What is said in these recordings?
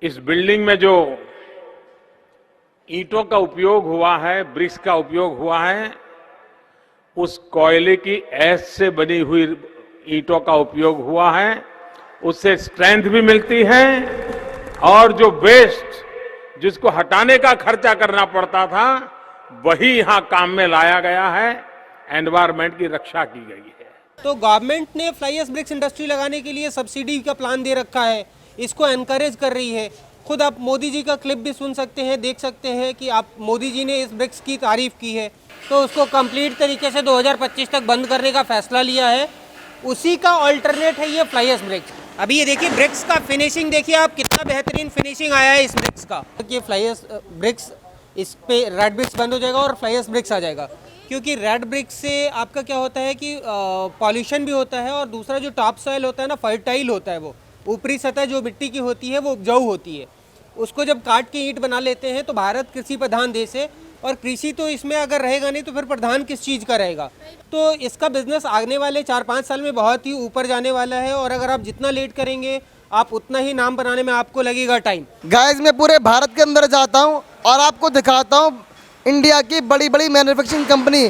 इस बिल्डिंग में जो ईंटों का उपयोग हुआ है, ब्रिक्स का उपयोग हुआ है, उस कोयले की ऐश से बनी हुई ईंटों का उपयोग हुआ है। उससे स्ट्रेंथ भी मिलती है और जो वेस्ट जिसको हटाने का खर्चा करना पड़ता था वही यहां काम में लाया गया है। एनवायरमेंट की रक्षा की गई है। तो गवर्नमेंट ने फ्लाई एश ब्रिक्स इंडस्ट्री लगाने के लिए सब्सिडी का प्लान दे रखा है, इसको एनकरेज कर रही है। खुद आप मोदी जी का क्लिप भी सुन सकते हैं, देख सकते हैं कि आप मोदी जी ने इस ब्रिक्स की तारीफ की है। तो उसको कंप्लीट तरीके से 2025 तक बंद करने का फैसला लिया है। उसी का ऑल्टरनेट है ये फ्लाई एश ब्रिक्स। अभी ये देखिए ब्रिक्स का फिनिशिंग देखिए आप, कितना बेहतरीन फिनिशिंग आया है इस ब्रिक्स का। ये फ्लाई एश ब्रिक्स, इस पे रेड ब्रिक्स बंद हो जाएगा और फ्लाई एश ब्रिक्स आ जाएगा। क्योंकि रेड ब्रिक्स से आपका क्या होता है कि पॉल्यूशन भी होता है और दूसरा जो टॉप सॉइल होता है ना, फर्टाइल होता है, वो ऊपरी सतह जो मिट्टी की होती है वो उपजाऊ होती है। उसको जब काट के ईंट बना लेते हैं तो भारत कृषि प्रधान देश है, और कृषि तो इसमें अगर रहेगा नहीं तो फिर प्रधान किस चीज़ का रहेगा। तो इसका बिजनेस आने वाले 4-5 साल में बहुत ही ऊपर जाने वाला है, और अगर आप जितना लेट करेंगे आप उतना ही नाम बनाने में आपको लगेगा टाइम। गाइस, मैं पूरे भारत के अंदर जाता हूँ और आपको दिखाता हूँ इंडिया की बड़ी बड़ी मैन्युफैक्चरिंग कंपनी,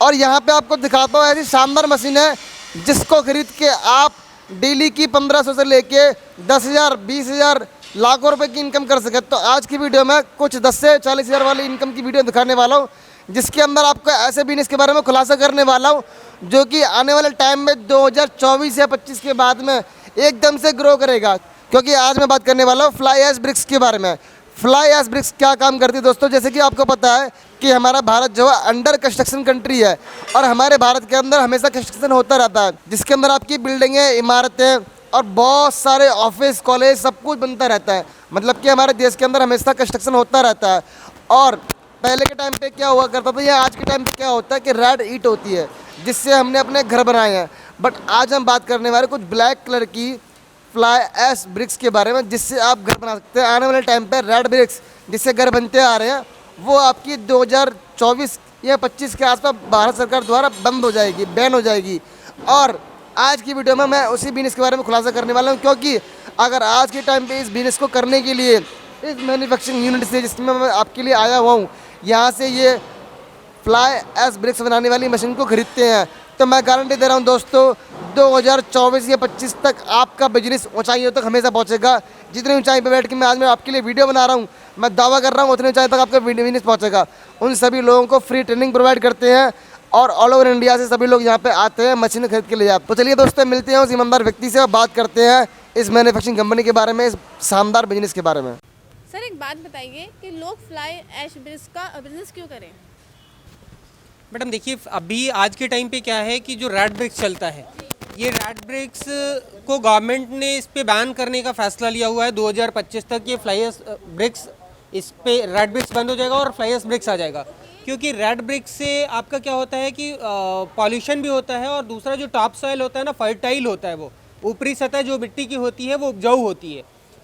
और यहाँ पे आपको दिखाता हूँ ऐसी शानदार मशीन है जिसको खरीद के आप डेली की 1500 से लेके 10,000, 20,000, लाखों रुपए की इनकम कर सके। तो आज की वीडियो में कुछ 10 से 40,000 वाली इनकम की वीडियो दिखाने वाला हूँ, जिसके अंदर आपको ऐसे बिजनेस के बारे में खुलासा करने वाला हूँ जो कि आने वाले टाइम में 2024 या 25 के बाद में एकदम से ग्रो करेगा। क्योंकि आज मैं बात करने वाला हूँ फ्लाई एश ब्रिक्स के बारे में। फ्लाई एश ब्रिक्स क्या काम करती है दोस्तों, जैसे कि आपको पता है कि हमारा भारत जो है अंडर कंस्ट्रक्शन कंट्री है, और हमारे भारत के अंदर हमेशा कंस्ट्रक्शन होता रहता है, जिसके अंदर आपकी बिल्डिंगें, इमारतें और बहुत सारे ऑफिस, कॉलेज, सब कुछ बनता रहता है। मतलब कि हमारे देश के अंदर हमेशा कंस्ट्रक्शन होता रहता है। और पहले के टाइम पे क्या हुआ करता था या आज के टाइम पे क्या होता है कि रेड ईंट होती है जिससे हमने अपने घर बनाए हैं। बट आज हम बात करने वाले कुछ ब्लैक कलर की फ्लाई एश ब्रिक्स के बारे में, जिससे आप घर बना सकते हैं। आने वाले टाइम पे रेड ब्रिक्स जिससे घर बनते आ रहे हैं वो आपकी 2024 या 25 के आसपास भारत सरकार द्वारा बंद हो जाएगी, बैन हो जाएगी। और आज की वीडियो में मैं उसी बिजनेस के बारे में खुलासा करने वाला हूँ, क्योंकि अगर आज के टाइम पे इस बिजनेस को करने के लिए इस मैन्युफैक्चरिंग यूनिट से जिसमें मैं आपके लिए आया हुआ हूँ, यहाँ से ये फ्लाई एश ब्रिक्स बनाने वाली मशीन को खरीदते हैं, तो मैं गारंटी दे रहा हूँ दोस्तों 2024 या 25 तक आपका बिजनेस ऊंचाइयों तक हमेशा पहुँचेगा। जितनी ऊंचाई पर बैठ के मैं आज मैं आपके लिए वीडियो बना रहा हूँ, मैं दावा कर रहा हूँ उतनी ऊंचाई तक आपका बिजनेस पहुँचेगा। उन सभी लोगों को फ्री ट्रेनिंग प्रोवाइड करते हैं और ऑल ओवर इंडिया से सभी लोग यहाँ पे आते हैं मशीन खरीद के ले जाते हैं। तो चलिए दोस्तों, मिलते हैं उस ईमानदार व्यक्ति से और बात करते हैं इस मैन्युफैक्चरिंग कंपनी के बारे में, इस शानदार बिजनेस के बारे में। सर, एक बात बताइए कि लोग फ्लाई एश ब्रिक्स का बिजनेस क्यों करें? मैडम देखिए, अभी आज के टाइम पे क्या है कि जो रेड ब्रिक्स चलता है, ये रेड ब्रिक्स को गवर्नमेंट ने इस पे बैन करने का फैसला लिया हुआ है 2025 तक। ये फ्लाई एश ब्रिक्स, इस पे रेड ब्रिक्स बंद हो जाएगा और फ्लाई एश ब्रिक्स आ जाएगा। क्योंकि रेड ब्रिक्स से आपका क्या होता है कि पॉल्यूशन भी होता है, और दूसरा जो टॉप सॉइल होता है ना, फर्टाइल होता है, वो ऊपरी सतह जो मिट्टी की होती है वो उपजाऊ होती है।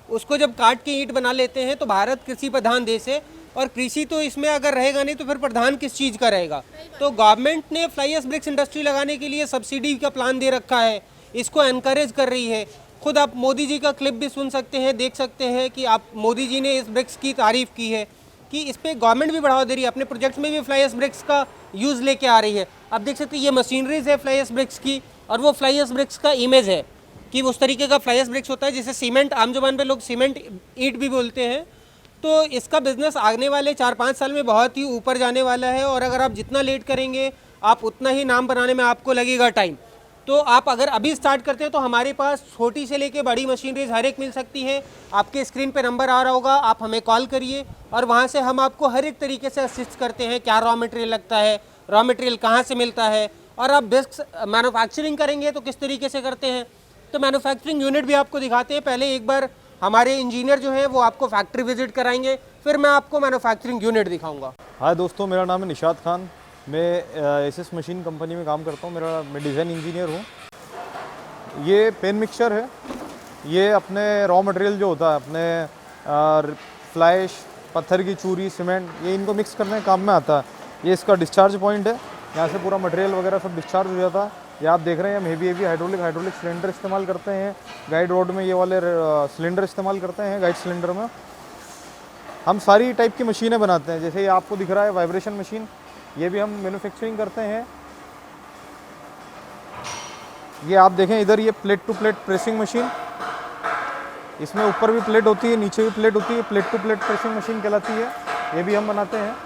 उसको जब काट के ईंट बना लेते हैं तो भारत कृषि प्रधान देश है, और कृषि तो इसमें अगर रहेगा नहीं तो फिर प्रधान किस चीज़ का रहेगा। तो गवर्नमेंट ने फ्लाई एश ब्रिक्स इंडस्ट्री लगाने के लिए सब्सिडी का प्लान दे रखा है, इसको एनकरेज कर रही है। खुद आप मोदी जी का क्लिप भी सुन सकते हैं, देख सकते हैं कि आप मोदी जी ने इस ब्रिक्स की तारीफ की है कि इस पर गवर्नमेंट भी बढ़ावा दे रही है, अपने प्रोजेक्ट्स में भी फ्लाई एश ब्रिक्स का यूज़ लेके आ रही है। आप देख सकते हैं ये मशीनरीज है फ्लाई एश ब्रिक्स की, और वो फ्लाई एश ब्रिक्स का इमेज है कि उस तरीके का फ्लाई एश ब्रिक्स होता है जिसे सीमेंट, आम जुबान पे लोग सीमेंट ईंट भी बोलते हैं। तो इसका बिजनेस आने वाले 4-5 साल में बहुत ही ऊपर जाने वाला है, और अगर आप जितना लेट करेंगे आप उतना ही नाम बनाने में आपको लगेगा टाइम। तो आप अगर अभी स्टार्ट करते हैं तो हमारे पास छोटी से लेके बड़ी मशीनरीज हर एक मिल सकती है। आपके स्क्रीन पे नंबर आ रहा होगा, आप हमें कॉल करिए और वहाँ से हम आपको हर एक तरीके से असिस्ट करते हैं। क्या रॉ मटेरियल लगता है, रॉ मटेरियल कहाँ से मिलता है, और आप बेस्ट मैन्युफैक्चरिंग करेंगे तो किस तरीके से करते हैं। तो मैन्युफैक्चरिंग यूनिट भी आपको दिखाते हैं। पहले एक बार हमारे इंजीनियर जो है वो आपको फैक्ट्री विजिट कराएंगे, फिर मैं आपको मैन्युफैक्चरिंग यूनिट दिखाऊंगा। हाय दोस्तों, मेरा नाम है निशात खान। मैं एसएस मशीन कंपनी में काम करता हूँ। मैं डिज़ाइन इंजीनियर हूँ। ये पेन मिक्सचर है। ये अपने रॉ मटेरियल जो होता है, अपने फ्लैश, पत्थर की चूरी, सीमेंट, ये इनको मिक्स करने के काम में आता है। ये इसका डिस्चार्ज पॉइंट है, यहाँ से पूरा मटेरियल वगैरह सब डिस्चार्ज हो जाता है ये आप देख रहे हैं हम हेवी हाइड्रोलिक सिलेंडर इस्तेमाल करते हैं। गाइड रोड में ये वाले सिलेंडर इस्तेमाल करते हैं। गाइड सिलेंडर में हम सारी टाइप की मशीनें बनाते हैं। जैसे ये आपको दिख रहा है वाइब्रेशन मशीन, ये भी हम मैन्युफैक्चरिंग करते हैं। ये आप देखें इधर, ये plate to plate pressing machine, इसमें ऊपर भी प्लेट होती है, नीचे भी प्लेट होती है, plate to plate pressing machine कहलाती है। ये भी हम बनाते हैं।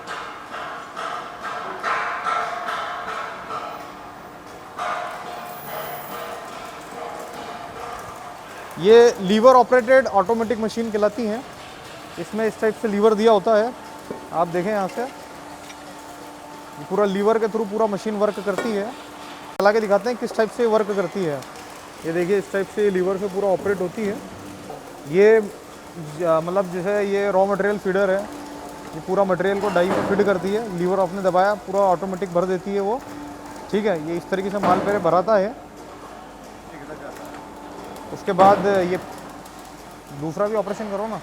ये लीवर ऑपरेटेड ऑटोमेटिक मशीन कहलाती हैं। इसमें इस टाइप से लीवर दिया होता है, आप देखें यहाँ से, पूरा लीवर के थ्रू पूरा मशीन वर्क करती है। चला के दिखाते हैं किस टाइप से वर्क करती है। ये देखिए इस टाइप से लीवर से पूरा ऑपरेट होती है। ये मतलब जैसे ये रॉ मटेरियल फीडर है, ये पूरा मटेरियल को डाई में फीड करती है। लीवर आपने दबाया, पूरा ऑटोमेटिक भर देती है वो, ठीक है। ये इस तरीके से माल पहले भराता है। उसके बाद ये दूसरा भी ऑपरेशन करो ना,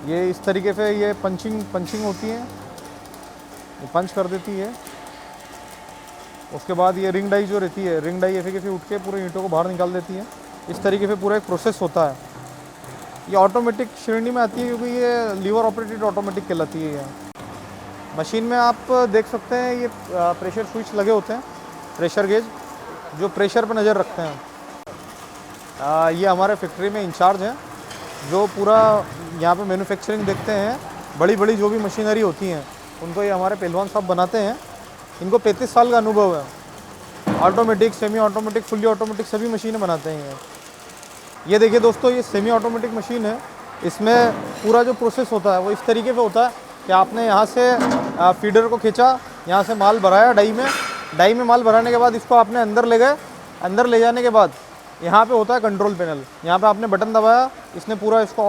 ये इस तरीके से ये पंचिंग होती है, ये पंच कर देती है। उसके बाद ये रिंग डाई जो रहती है, रिंग डाई ऐसे उठ के पूरे ईंटों को बाहर निकाल देती है। इस तरीके से पूरा एक प्रोसेस होता है। ये ऑटोमेटिक श्रेणी में आती है क्योंकि ये लीवर ऑपरेटेड ऑटोमेटिक कहलाती है। ये मशीन में आप देख सकते हैं ये प्रेशर स्विच लगे होते हैं, प्रेशर गेज जो प्रेशर पर नज़र रखते हैं। ये हमारे फैक्ट्री में इंचार्ज हैं जो पूरा यहाँ पे मैन्युफैक्चरिंग देखते हैं। बड़ी बड़ी जो भी मशीनरी होती हैं उनको ये हमारे पहलवान साहब बनाते हैं। इनको 35 साल का अनुभव है। Automatic, semi automatic, fully automatic सभी मशीनें बनाते हैं। ये देखिए दोस्तों, ये सेमी ऑटोमेटिक मशीन है। इसमें पूरा जो प्रोसेस होता है वो इस तरीके से होता है कि आपने यहाँ से फीडर को खींचा, यहाँ से माल भराया डाई में माल भराने के बाद इसको आपने अंदर ले गए। अंदर ले जाने के बाद यहाँ पे होता है कंट्रोल पैनल। यहाँ पे आपने बटन दबाया, इसने पूरा इसको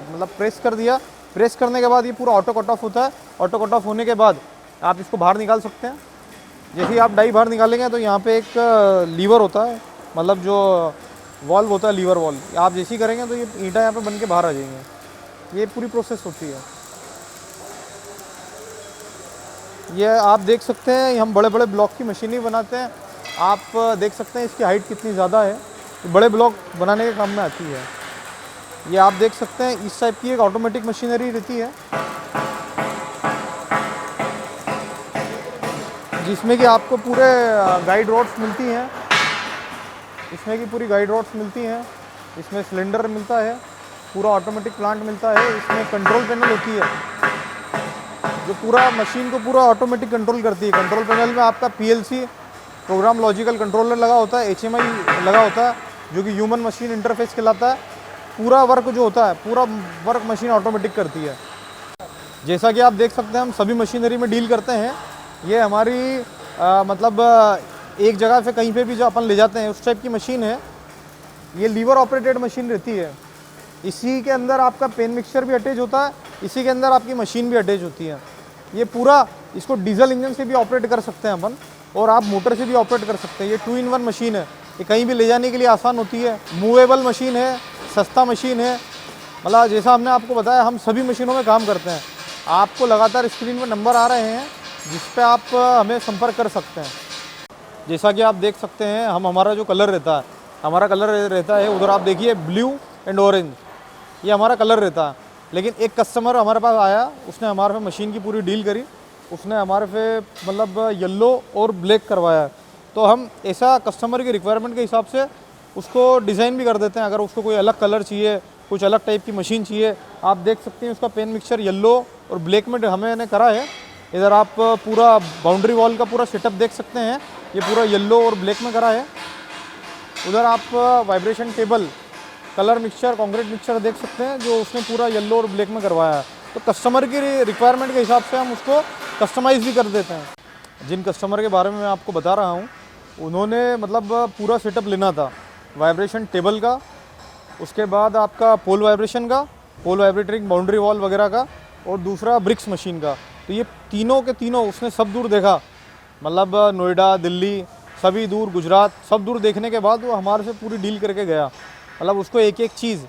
मतलब प्रेस कर दिया। प्रेस करने के बाद ये पूरा ऑटो कट ऑफ होता है। ऑटो कट ऑफ होने के बाद आप इसको बाहर निकाल सकते हैं। जैसे ही आप डाई बाहर निकालेंगे तो यहाँ पे एक लीवर होता है, मतलब जो वॉल्व होता है, लीवर वॉल्व। आप जैसे ही करेंगे तो ये ईंटा यहाँ पे बन के बाहर आ जाएंगे। ये पूरी प्रोसेस होती है। ये आप देख सकते हैं, हम बड़े बड़े ब्लॉक की मशीनें बनाते हैं। आप देख सकते हैं इसकी हाइट कितनी ज़्यादा है। बड़े ब्लॉक बनाने के काम में आती है। ये आप देख सकते हैं इस टाइप की एक ऑटोमेटिक मशीनरी रहती है जिसमें कि आपको पूरे गाइड रोड्स मिलती हैं। इसमें की पूरी गाइड रोड्स मिलती हैं। इसमें सिलेंडर मिलता है, पूरा ऑटोमेटिक प्लांट मिलता है। इसमें कंट्रोल पैनल होती है जो पूरा मशीन को पूरा ऑटोमेटिक कंट्रोल करती है। कंट्रोल पैनल में आपका PLC प्रोग्राम लॉजिकल कंट्रोलर लगा होता है, HMI लगा होता है जो कि ह्यूमन मशीन इंटरफेस कहलाता है। पूरा वर्क जो होता है, पूरा वर्क मशीन ऑटोमेटिक करती है। जैसा कि आप देख सकते हैं हम सभी मशीनरी में डील करते हैं। ये हमारी मतलब एक जगह से कहीं पे भी जो अपन ले जाते हैं उस टाइप की मशीन है। ये लीवर ऑपरेटेड मशीन रहती है। इसी के अंदर आपका पेन मिक्सचर भी अटैच होता है, इसी के अंदर आपकी मशीन भी अटैच होती है। ये पूरा इसको डीजल इंजन से भी ऑपरेट कर सकते हैं अपन, और आप मोटर से भी ऑपरेट कर सकते हैं। ये 2-in-1 मशीन है। ये कहीं भी ले जाने के लिए आसान होती है। मूवेबल मशीन है, सस्ता मशीन है। मतलब जैसा हमने आपको बताया, हम सभी मशीनों में काम करते हैं। आपको लगातार स्क्रीन पर नंबर आ रहे हैं जिस पे आप हमें संपर्क कर सकते हैं। जैसा कि आप देख सकते हैं, हमारा जो कलर रहता है, हमारा कलर रहता है उधर आप देखिए ब्लू एंड ऑरेंज, ये हमारा कलर रहता है। लेकिन एक कस्टमर हमारे पास आया, उसने हमारे पे मशीन की पूरी डील करी, उसने हमारे पे मतलब येलो और ब्लैक करवाया। तो हम ऐसा कस्टमर की रिक्वायरमेंट के हिसाब से उसको डिज़ाइन भी कर देते हैं। अगर उसको कोई अलग कलर चाहिए, कुछ अलग टाइप की मशीन चाहिए, आप देख सकते हैं उसका पेन मिक्सचर येलो और ब्लैक में हमने करा है। इधर आप पूरा बाउंड्री वॉल का पूरा सेटअप देख सकते हैं, ये पूरा येलो और ब्लैक में करा है। उधर आप vibration table, colour mixture, concrete mixture देख सकते हैं जो उसने पूरा येलो और ब्लैक में करवाया है। तो कस्टमर की रिक्वायरमेंट के हिसाब से हम उसको कस्टमाइज़ भी कर देते हैं। जिन कस्टमर के बारे में मैं आपको बता रहा हूँ, उन्होंने मतलब पूरा सेटअप लेना था वाइब्रेशन टेबल का, उसके बाद आपका पोल वाइब्रेशन का, पोल वाइब्रेटरिंग बाउंड्री वॉल वगैरह का, और दूसरा ब्रिक्स मशीन का। तो ये तीनों के तीनों उसने सब दूर देखा, मतलब नोएडा, दिल्ली, सभी दूर, गुजरात, सब दूर देखने के बाद वो हमारे से पूरी डील करके गया। मतलब उसको एक एक चीज़,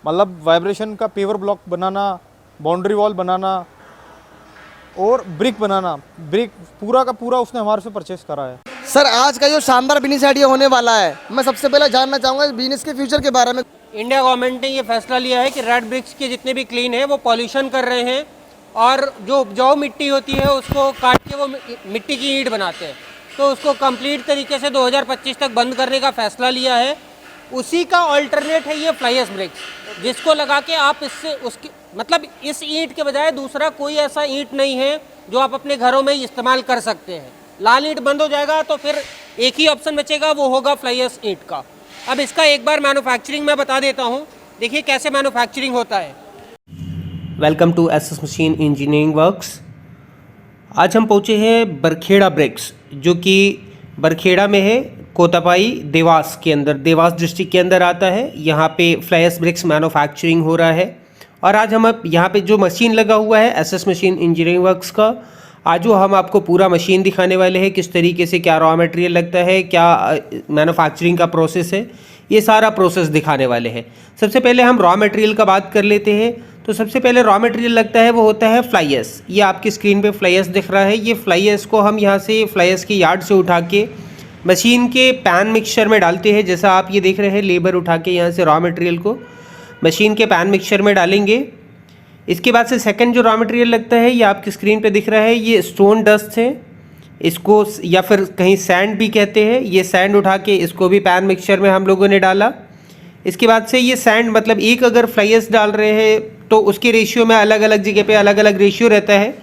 मतलब वाइब्रेशन का पेवर ब्लॉक बनाना, बाउंड्री वॉल बनाना, और ब्रिक बनाना, ब्रिक पूरा का पूरा उसने हमारे से परचेस करा है। सर आज का जो शानदार बिजनेस आइडिया होने वाला है, मैं सबसे पहले जानना चाहूँगा बिजनेस के फ्यूचर के बारे में। इंडिया गवर्नमेंट ने ये फैसला लिया है कि रेड ब्रिक्स के जितने भी क्लीन है वो पॉल्यूशन कर रहे हैं और जो उपजाऊ मिट्टी होती है उसको काट के वो मिट्टी की ईंट बनाते हैं, तो उसको कंप्लीट तरीके से 2025 तक बंद करने का फैसला लिया है। उसी का ऑल्टरनेट है ये फ्लाई ऐश ब्रिक्स, जिसको लगा के आप इससे उसकी मतलब इस ईंट के बजाय दूसरा कोई ऐसा ईंट नहीं है जो आप अपने घरों में इस्तेमाल कर सकते हैं। लाल ईंट बंद हो जाएगा तो फिर एक ही ऑप्शन बचेगा, वो होगा फ्लाई ऐश ईंट का। अब इसका एक बार मैन्युफैक्चरिंग मैं बता देता हूँ, देखिए कैसे मैन्युफैक्चरिंग होता है। Welcome to SS machine engineering works. आज हम पहुँचे हैं बरखेड़ा ब्रिक्स, जो कि बरखेड़ा में है, कोतापाई देवास के अंदर, देवास डिस्ट्रिक्ट के अंदर आता है। यहाँ पे फ्लाई ऐश ब्रिक्स मैन्युफैक्चरिंग हो रहा है। और आज हम यहाँ पे जो मशीन लगा हुआ है एसएस मशीन इंजीनियरिंग वर्क्स का, आज वो हम आपको पूरा मशीन दिखाने वाले हैं, किस तरीके से क्या रॉ मटेरियल लगता है, क्या मैन्युफैक्चरिंग का प्रोसेस है, ये सारा प्रोसेस दिखाने वाले हैं। सबसे पहले हम रॉ मटेरियल का बात कर लेते हैं। तो सबसे पहले रॉ मटेरियल लगता है वो होता है फ्लाई ऐश। ये आपकी स्क्रीन पे फ्लाई ऐश दिख रहा है। ये फ्लाई ऐश को हम यहाँ से फ्लाई ऐश के यार्ड से उठा के मशीन के पैन मिक्सचर में डालते हैं। जैसा आप ये देख रहे हैं, लेबर उठा के यहाँ से रॉ मटेरियल को मशीन के पैन मिक्सचर में डालेंगे। इसके बाद से सेकंड जो रॉ मटेरियल लगता है, ये आपकी स्क्रीन पे दिख रहा है, ये स्टोन डस्ट है, इसको या फिर कहीं सैंड भी कहते हैं। ये सैंड उठा के इसको भी पैन मिक्सचर में हम लोगों ने डाला। इसके बाद से ये सैंड मतलब एक अगर फ्लाई ऐश डाल रहे हैं तो उसके रेशियो में अलग अलग जगह पे अलग अलग रेशियो रहता है।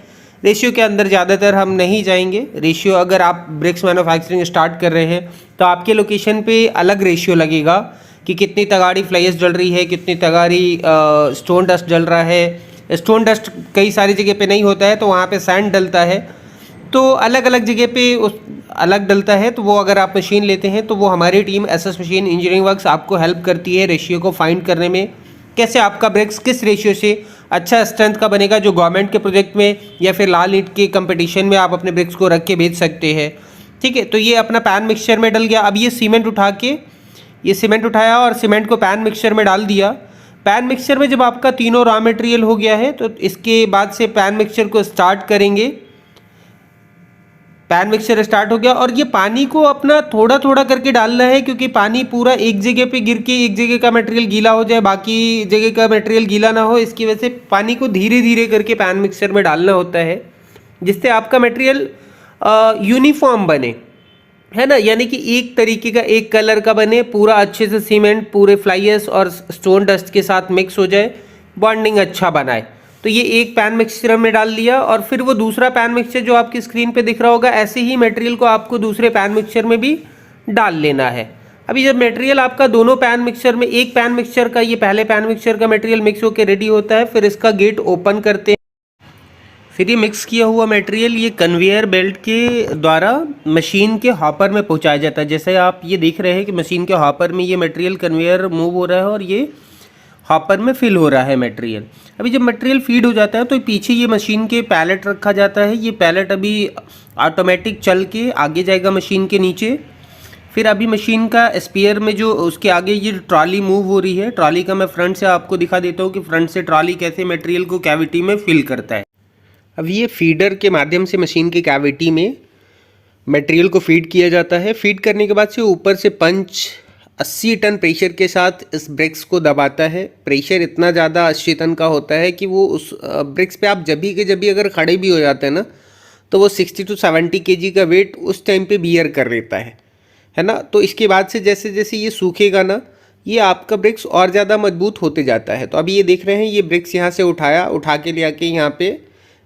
रेशियो के अंदर ज़्यादातर हम नहीं जाएंगे। रेशियो अगर आप ब्रिक्स मैन्युफैक्चरिंग स्टार्ट कर रहे हैं तो आपके लोकेशन पे अलग रेशियो लगेगा कि कितनी तगाड़ी फ्लाई ऐश जल रही है, कितनी तगाड़ी स्टोन डस्ट जल रहा है। स्टोन डस्ट कई सारी जगह पे नहीं होता है, तो वहाँ पे सैंड डलता है, तो अलग अलग जगह पे उस अलग डलता है। तो वो अगर आप मशीन लेते हैं तो वो हमारी team SS machine engineering works आपको हेल्प करती है रेशियो को फाइंड करने में, कैसे आपका ब्रिक्स किस रेशियो से अच्छा स्ट्रेंथ का बनेगा, जो गवर्नमेंट के प्रोजेक्ट में या फिर लाल ईंट के कंपटीशन में आप अपने ब्रिक्स को रख के बेच सकते हैं। ठीक है, तो ये अपना पैन मिक्सचर में डल गया। अब ये सीमेंट उठा के, ये सीमेंट उठाया और सीमेंट को पैन मिक्सचर में डाल दिया। पैन मिक्सचर में जब आपका तीनों रॉ मटेरियल हो गया है तो इसके बाद से पैन मिक्सचर को स्टार्ट करेंगे। पैन मिक्सचर स्टार्ट हो गया और ये पानी को अपना थोड़ा थोड़ा करके डालना है, क्योंकि पानी पूरा एक जगह पे गिर के एक जगह का मटेरियल गीला हो जाए, बाकी जगह का मटेरियल गीला ना हो। इसकी वजह से पानी को धीरे धीरे करके पैन मिक्सचर में डालना होता है, जिससे आपका मटेरियल यूनिफॉर्म बने, है ना, यानी कि एक तरीके का एक कलर का बने, पूरा अच्छे से सीमेंट पूरे फ्लाई ऐश और स्टोन डस्ट के साथ मिक्स हो जाए, बॉन्डिंग अच्छा बनाए। तो ये एक पैन मिक्सचर में डाल दिया और फिर वो दूसरा पैन मिक्सचर जो आपकी स्क्रीन पे दिख रहा होगा, ऐसे ही मटेरियल को आपको दूसरे पैन मिक्सचर में भी डाल लेना है। अभी जब मटेरियल आपका दोनों पैन मिक्सचर में, एक पैन मिक्सचर का, ये पहले पैन मिक्सचर का मटेरियल मिक्स होकर रेडी होता है, फिर इसका गेट ओपन करते हैं। फिर ये मिक्स किया हुआ मटेरियल ये कन्वेयर बेल्ट के द्वारा मशीन के हॉपर में पहुंचाया जाता है। जैसे आप ये देख रहे हैं कि मशीन के हॉपर में ये मटेरियल कन्वेयर मूव हो रहा है और ये हॉपर में फिल हो रहा है मटेरियल। अभी जब मटेरियल फीड हो जाता है तो पीछे ये मशीन के पैलेट रखा जाता है। ये पैलेट अभी ऑटोमेटिक चल के आगे जाएगा मशीन के नीचे। फिर अभी मशीन का स्पेयर में जो उसके आगे ये ट्रॉली मूव हो रही है, ट्रॉली का मैं फ्रंट से आपको दिखा देता हूँ कि फ्रंट से ट्रॉली कैसे मटेरियल को कैविटी में फिल करता है। अब ये फीडर के माध्यम से मशीन की कैविटी में मटेरियल को फीड किया जाता है। फीड करने के बाद से ऊपर से पंच 80 टन प्रेशर के साथ इस ब्रिक्स को दबाता है। प्रेशर इतना ज़्यादा 80 टन का होता है कि वो उस ब्रिक्स पे आप जब भी अगर खड़े भी हो जाते हैं ना, तो वो 60 to 70 kg का वेट उस टाइम पे बियर कर लेता है ना। तो इसके बाद से जैसे जैसे ये सूखेगा ना, ये आपका ब्रिक्स और ज़्यादा मजबूत होते जाता है। तो अभी ये देख रहे हैं, ये ब्रिक्स यहाँ से उठा के ले आके यहाँ पे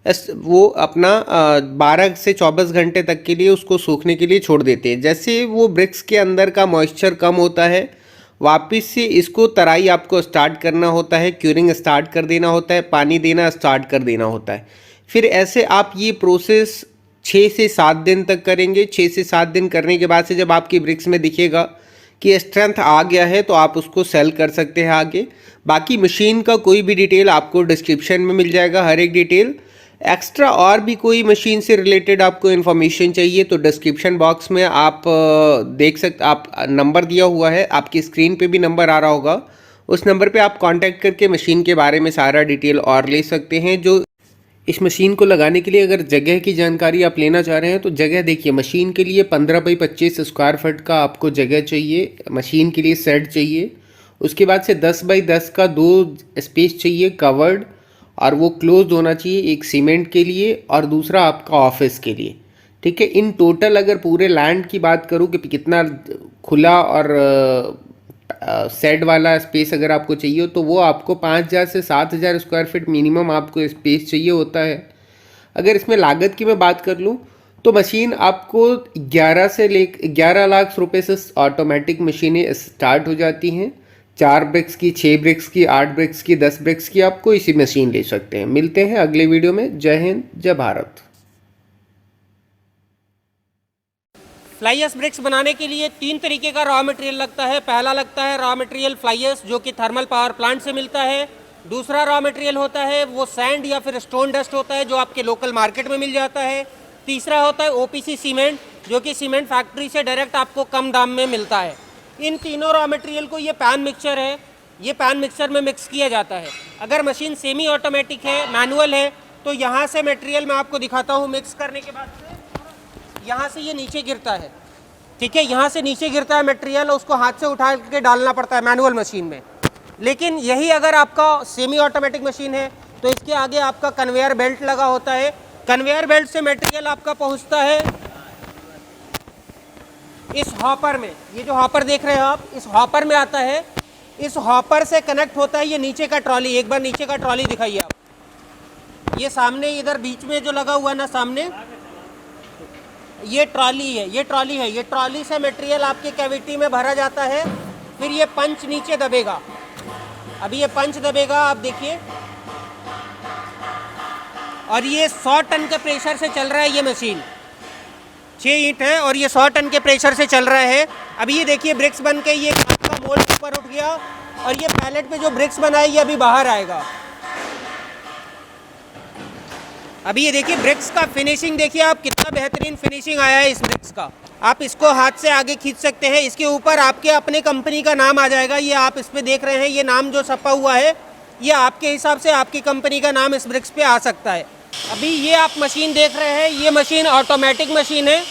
वो अपना 12 से 24 घंटे तक के लिए उसको सूखने के लिए छोड़ देते हैं। जैसे वो ब्रिक्स के अंदर का मॉइस्चर कम होता है, वापस से इसको तराई आपको स्टार्ट करना होता है, क्यूरिंग स्टार्ट कर देना होता है, पानी देना स्टार्ट कर देना होता है। फिर ऐसे आप ये प्रोसेस 6 से 7 दिन तक करेंगे। 6 से 7 दिन करने के बाद से जब आपकी ब्रिक्स में दिखेगा कि स्ट्रेंथ आ गया है तो आप उसको सेल कर सकते हैं आगे। बाकी मशीन का कोई भी डिटेल आपको डिस्क्रिप्शन में मिल जाएगा, हर एक डिटेल। एक्स्ट्रा और भी कोई मशीन से रिलेटेड आपको इन्फॉर्मेशन चाहिए तो डिस्क्रिप्शन बॉक्स में आप देख सकते, आप नंबर दिया हुआ है, आपकी स्क्रीन पे भी नंबर आ रहा होगा, उस नंबर पे आप कांटेक्ट करके मशीन के बारे में सारा डिटेल और ले सकते हैं। जो इस मशीन को लगाने के लिए अगर जगह की जानकारी आप लेना चाह रहे हैं तो जगह देखिए, मशीन के लिए 15 बाई 25 स्क्वायर फीट का आपको जगह चाहिए, मशीन के लिए सेट चाहिए। उसके बाद से 10 बाई 10 का 2 स्पेस चाहिए कवर्ड, और वो क्लोज होना चाहिए, एक सीमेंट के लिए और दूसरा आपका ऑफिस के लिए। ठीक है, इन टोटल अगर पूरे लैंड की बात करूँ कि कितना खुला और सेट वाला स्पेस अगर आपको चाहिए तो वो आपको 5000 से 7000 स्क्वायर फीट मिनिमम आपको स्पेस चाहिए होता है। अगर इसमें लागत की मैं बात कर लूँ तो मशीन आपको 11 लाख रुपए से ऑटोमेटिक मशीनें स्टार्ट हो जाती हैं। 4 ब्रिक्स की, 6 ब्रिक्स की, 8 ब्रिक्स की, 10 ब्रिक्स की आपको इसी मशीन ले सकते हैं। मिलते हैं अगले वीडियो में। जय हिंद, जय भारत। फ्लाई एश ब्रिक्स बनाने के लिए 3 तरीके का रॉ मटेरियल लगता है। पहला लगता है रॉ मटेरियल फ्लाई एश, जो कि थर्मल पावर प्लांट से मिलता है। दूसरा रॉ मटेरियल होता है वो सैंड या फिर स्टोन डस्ट होता है, जो आपके लोकल मार्केट में मिल जाता है। तीसरा होता है ओपीसी सीमेंट, जो कि सीमेंट फैक्ट्री से डायरेक्ट आपको कम दाम में मिलता है। इन तीनों रॉ मटेरियल को, ये पैन मिक्सचर है, ये पैन मिक्सचर में मिक्स किया जाता है। अगर मशीन सेमी ऑटोमेटिक है, मैनुअल है, तो यहाँ से मटेरियल मैं आपको दिखाता हूँ। मिक्स करने के बाद से यहाँ से ये नीचे गिरता है, ठीक है, यहाँ से नीचे गिरता है मटेरियल, उसको हाथ से उठा के डालना पड़ता है मैनुअल मशीन में। लेकिन यही अगर आपका सेमी ऑटोमेटिक मशीन है तो इसके आगे आपका कन्वेयर बेल्ट लगा होता है। कन्वेयर बेल्ट से मटेरियल आपका पहुँचता है इस हॉपर में। ये जो हॉपर देख रहे हो आप, इस हॉपर में आता है। इस हॉपर से कनेक्ट होता है ये नीचे का ट्रॉली। एक बार नीचे का ट्रॉली दिखाइए आप। ये सामने इधर बीच में जो लगा हुआ है ना सामने, ये ट्रॉली है, ये ट्रॉली है। ये ट्रॉली से मटेरियल आपके कैविटी में भरा जाता है। फिर ये पंच नीचे दबेगा। अभी ये पंच दबेगा, आप देखिए, और ये 100 टन के प्रेशर से चल रहा है। ये मशीन 6 ईंट है और ये 100 टन के प्रेशर से चल रहा है। अभी ये देखिए ब्रिक्स बन के ये आपका मोल्ड ऊपर उठ गया और ये पैलेट पे जो ब्रिक्स बना है ये अभी बाहर आएगा। अभी ये देखिए ब्रिक्स का फिनिशिंग देखिए आप, कितना बेहतरीन फिनिशिंग आया है इस ब्रिक्स का। आप इसको हाथ से आगे खींच सकते हैं। इसके ऊपर आपके अपने कंपनी का नाम आ जाएगा। ये आप इस पे देख रहे हैं, ये नाम जो छपा हुआ है, ये आपके हिसाब से आपकी कंपनी का नाम इस ब्रिक्स पे आ सकता है। अभी ये आप मशीन देख रहे हैं, ये मशीन ऑटोमेटिक मशीन है।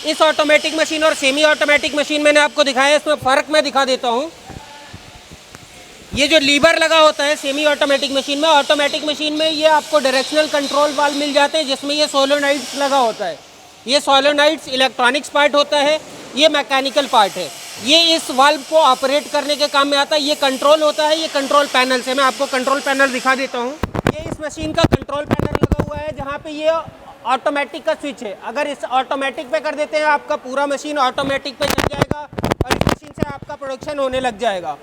इस ऑटोमेटिक मशीन और सेमी ऑटोमेटिक मशीन मैंने आपको दिखाया, इसमें फ़र्क मैं दिखा देता हूँ। ये जो लीवर लगा होता है सेमी ऑटोमेटिक मशीन में, ऑटोमेटिक मशीन में ये आपको डायरेक्शनल कंट्रोल वाल्व मिल जाते हैं, जिसमें ये सोलेनोइड्स लगा होता है। ये सोलेनोइड्स इलेक्ट्रॉनिक्स पार्ट होता है, ये मैकेनिकल पार्ट है। ये इस वाल्व को ऑपरेट करने के काम में आता है। ये कंट्रोल होता है, ये कंट्रोल पैनल से। मैं आपको कंट्रोल पैनल दिखा देता हूँ। ये इस मशीन का कंट्रोल पैनल लगा हुआ है, जहाँ पे ये ऑटोमेटिक का स्विच है। अगर इस ऑटोमेटिक पे कर देते हैं, आपका पूरा मशीन ऑटोमेटिक पे चल जाएगा और इस मशीन से आपका प्रोडक्शन होने लग जाएगा।